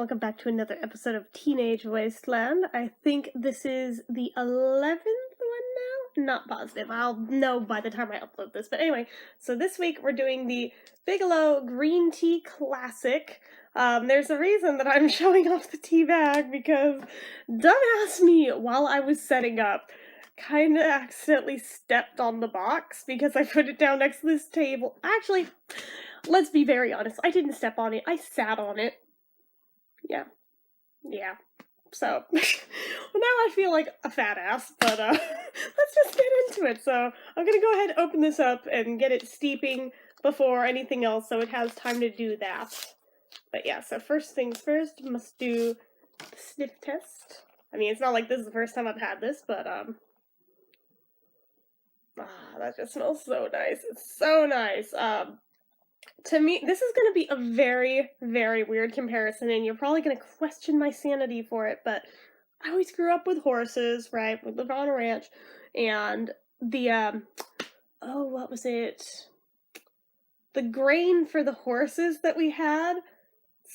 welcome back to another episode of Tea-nage Wasteland. I think this is the 11th one now? Not positive. I'll know by the time I upload this. But anyway, so this week we're doing the Bigelow Green Tea Classic. There's a reason that I'm showing off the tea bag because dumbass me, while I was setting up, kind of accidentally stepped on the box because I put it down next to this table. Actually, let's be very honest, I didn't step on it, I sat on it. Yeah. So, well, now I feel like a fat ass, but let's just get into it. So, I'm gonna go ahead and open this up and get it steeping before anything else, so it has time to do that. But yeah, so first things first, must do the sniff test. I mean, it's not like this is the first time I've had this, but that just smells so nice. It's so nice. To me, this is going to be a very, very weird comparison, and you're probably going to question my sanity for it, but I always grew up with horses, right? We lived on a ranch, and the, what was it? The grain for the horses that we had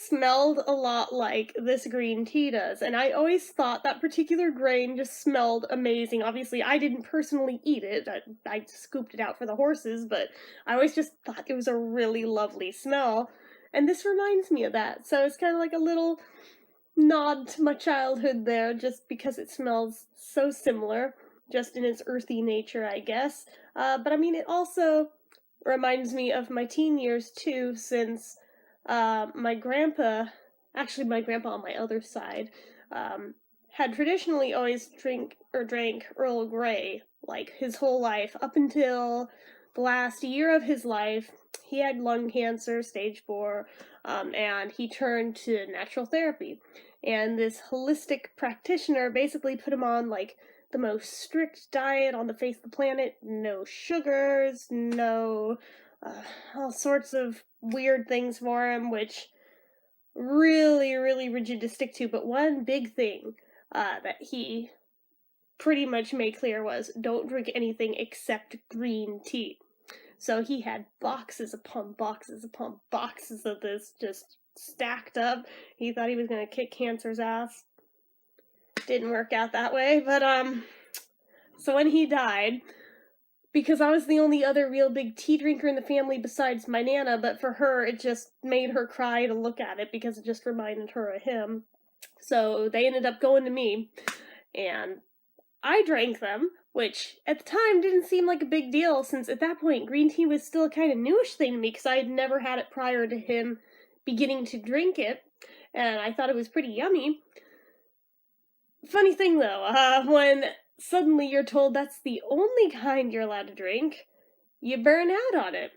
smelled a lot like this green tea does, and I always thought that particular grain just smelled amazing. Obviously, I didn't personally eat it. I scooped it out for the horses, but I always just thought it was a really lovely smell, and this reminds me of that. So it's kind of like a little nod to my childhood there, just because it smells so similar, just in its earthy nature, I guess. But I mean, it also reminds me of my teen years too, since my grandpa on my other side, had traditionally always drank Earl Grey, like, his whole life, up until the last year of his life. He had lung cancer, stage 4, and he turned to natural therapy. And this holistic practitioner basically put him on, like, the most strict diet on the face of the planet. No sugars, no all sorts of weird things for him, which really, really rigid to stick to. But one big thing that he pretty much made clear was don't drink anything except green tea. So he had boxes upon boxes upon boxes of this just stacked up. He thought he was going to kick cancer's ass. Didn't work out that way, but so when he died, because I was the only other real big tea drinker in the family besides my Nana, but for her, it just made her cry to look at it because it just reminded her of him. So they ended up going to me, and I drank them, which at the time didn't seem like a big deal, since at that point green tea was still a kind of newish thing to me, because I had never had it prior to him beginning to drink it, and I thought it was pretty yummy. Funny thing though, when suddenly you're told that's the only kind you're allowed to drink, you burn out on it.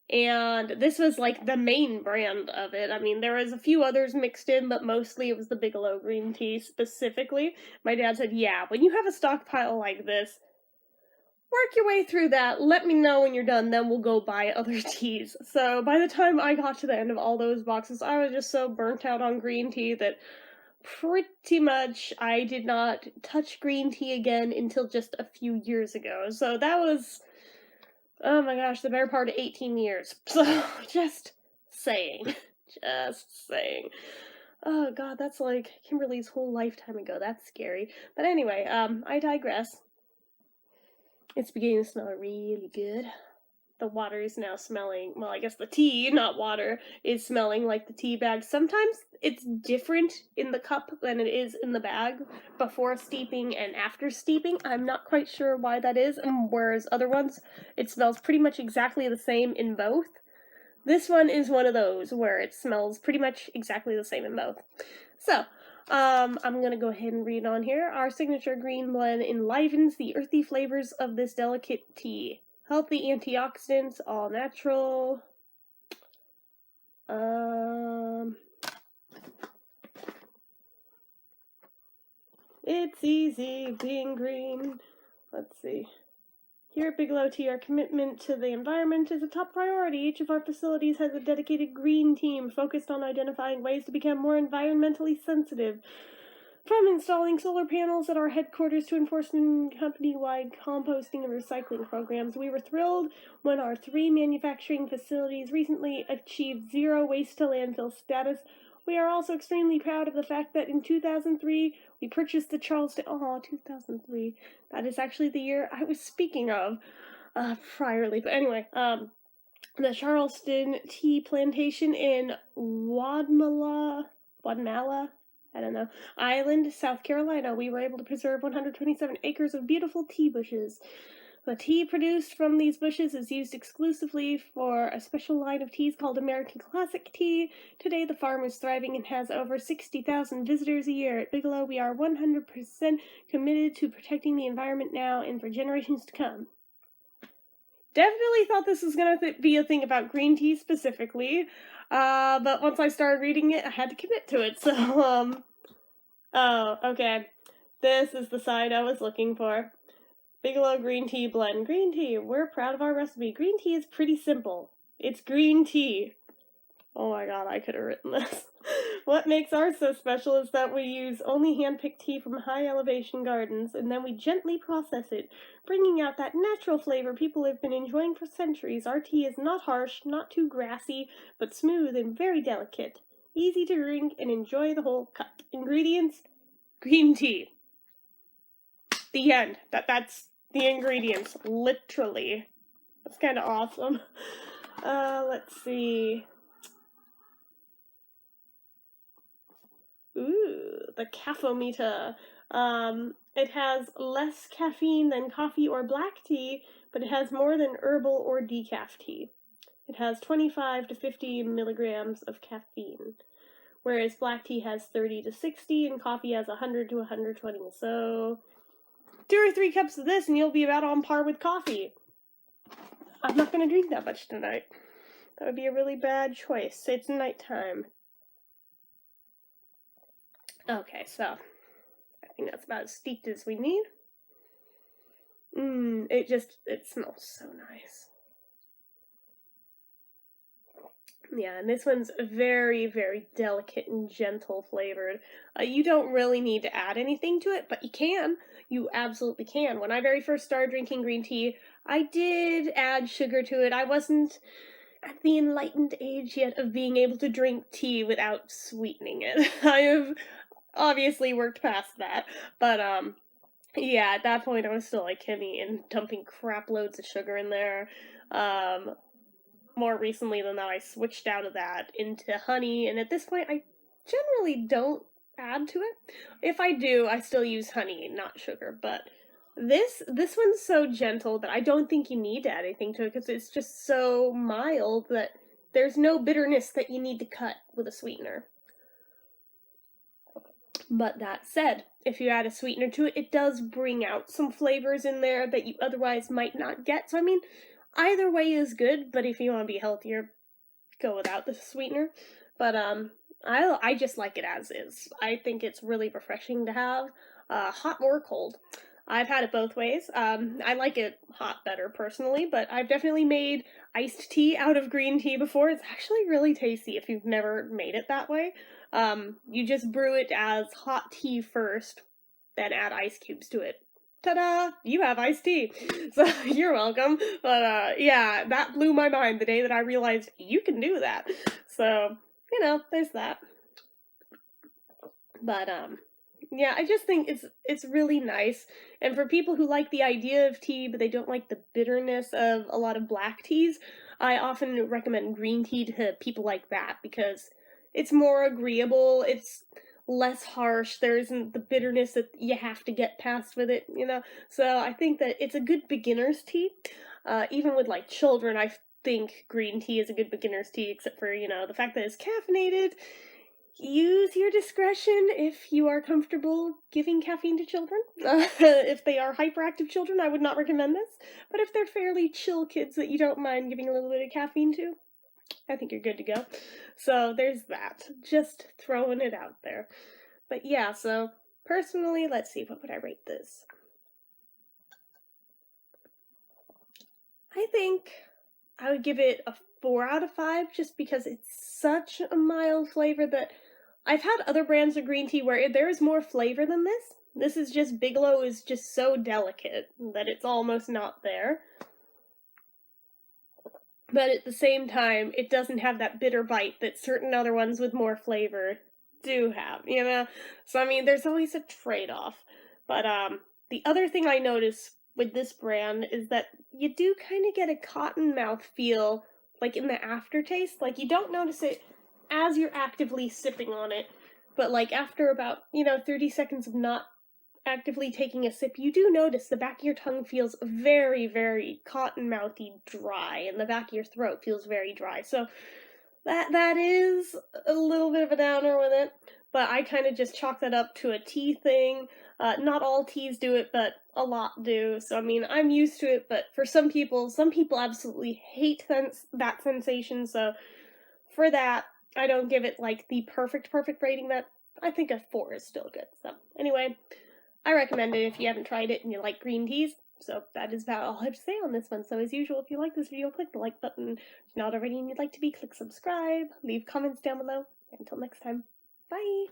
And this was like the main brand of it. I mean, there was a few others mixed in, but mostly it was the Bigelow green tea specifically. My dad said, yeah, when you have a stockpile like this, work your way through that, let me know when you're done, then we'll go buy other teas. So by the time I got to the end of all those boxes, I was just so burnt out on green tea that pretty much I did not touch green tea again until just a few years ago. So that was, oh my gosh, the better part of 18 years. So, just saying. Oh god, that's like Kimberly's whole lifetime ago. That's scary. But anyway, I digress. It's beginning to smell really good. The water is now smelling, well, I guess the tea, not water, is smelling like the tea bag. Sometimes it's different in the cup than it is in the bag before steeping and after steeping. I'm not quite sure why that is, and whereas other ones, it smells pretty much exactly the same in both. This one is one of those where it smells pretty much exactly the same in both. So, I'm gonna go ahead and read on here. Our signature green blend enlivens the earthy flavors of this delicate tea. Healthy antioxidants, all natural. It's easy being green. Let's see. Here at Bigelow Tea, our commitment to the environment is a top priority. Each of our facilities has a dedicated green team focused on identifying ways to become more environmentally sensitive. From installing solar panels at our headquarters to enforcing company-wide composting and recycling programs, we were thrilled when our 3 manufacturing facilities recently achieved zero waste to landfill status, We are also extremely proud of the fact that in 2003, we purchased the Charleston... Oh, 2003. That is actually the year I was speaking of priorly. But anyway, the Charleston tea plantation in Wadmala, I don't know, Island, South Carolina. We were able to preserve 127 acres of beautiful tea bushes. The tea produced from these bushes is used exclusively for a special line of teas called American Classic Tea. Today, the farm is thriving and has over 60,000 visitors a year. At Bigelow, we are 100% committed to protecting the environment now and for generations to come. Definitely thought this was going to be a thing about green tea specifically, but once I started reading it, I had to commit to it, so, oh, okay. This is the side I was looking for. Bigelow Green Tea Blend. Green tea. We're proud of our recipe. Green tea is pretty simple. It's green tea. Oh my god, I could have written this. What makes ours so special is that we use only hand-picked tea from high elevation gardens, and then we gently process it, bringing out that natural flavor people have been enjoying for centuries. Our tea is not harsh, not too grassy, but smooth and very delicate. Easy to drink and enjoy the whole cup. Ingredients: green tea. The end. That's the ingredients, literally. That's kind of awesome. Let's see. Ooh, the caffeometer. It has less caffeine than coffee or black tea, but it has more than herbal or decaf tea. It has 25 to 50 milligrams of caffeine, whereas black tea has 30 to 60 and coffee has 100 to 120. So 2 or 3 cups of this and you'll be about on par with coffee. I'm not going to drink that much tonight. That would be a really bad choice. It's nighttime. Okay, so I think that's about as steeped as we need. It smells so nice. Yeah, and this one's very, very delicate and gentle flavored. You don't really need to add anything to it, but you can. You absolutely can. When I very first started drinking green tea, I did add sugar to it. I wasn't at the enlightened age yet of being able to drink tea without sweetening it. I have obviously worked past that, but yeah, at that point I was still like Kimmy and dumping crap loads of sugar in there. More recently than that, I switched out of that into honey, and at this point I generally don't add to it. If I do, I still use honey, not sugar, but this one's so gentle that I don't think you need to add anything to it because it's just so mild that there's no bitterness that you need to cut with a sweetener. But that said, if you add a sweetener to it, it does bring out some flavors in there that you otherwise might not get. So, I mean, either way is good, but if you want to be healthier, go without the sweetener. But, I just like it as is. I think it's really refreshing to have, hot or cold. I've had it both ways. I like it hot better personally, but I've definitely made iced tea out of green tea before. It's actually really tasty if you've never made it that way. You just brew it as hot tea first, then add ice cubes to it. Ta-da! You have iced tea! So, you're welcome. But, yeah, that blew my mind the day that I realized you can do that. So, there's that. But, yeah, I just think it's really nice. And for people who like the idea of tea, but they don't like the bitterness of a lot of black teas, I often recommend green tea to people like that, because it's more agreeable, it's less harsh, there isn't the bitterness that you have to get past with it, So I think that it's a good beginner's tea. Even with, like, children, I think green tea is a good beginner's tea, except for, the fact that it's caffeinated. Use your discretion if you are comfortable giving caffeine to children. If they are hyperactive children, I would not recommend this. But if they're fairly chill kids that you don't mind giving a little bit of caffeine to, I think you're good to go. So there's that. Just throwing it out there. But yeah, so personally, let's see, what would I rate this? I think I would give it a 4 out of 5 just because it's such a mild flavor that I've had other brands of green tea where there is more flavor than this. This is just, Bigelow is just so delicate that it's almost not there. But at the same time, it doesn't have that bitter bite that certain other ones with more flavor do have, you know? So, I mean, there's always a trade-off. But, the other thing I notice with this brand is that you do kinda get a cotton mouth feel, like, in the aftertaste, like, you don't notice it as you're actively sipping on it, but, like, after about, 30 seconds of not actively taking a sip, you do notice the back of your tongue feels very, very cotton-mouthy dry, and the back of your throat feels very dry, so that is a little bit of a downer with it, but I kinda just chalk that up to a tea thing. Not all teas do it, but a lot do, so, I mean, I'm used to it, but for some people absolutely hate that sensation, so for that, I don't give it, like, the perfect rating, but I think a 4 is still good, so, anyway, I recommend it if you haven't tried it and you like green teas. So that is about all I have to say on this one. So as usual, if you like this video, click the like button. If not already and you'd like to be, click subscribe. Leave comments down below. Until next time, bye!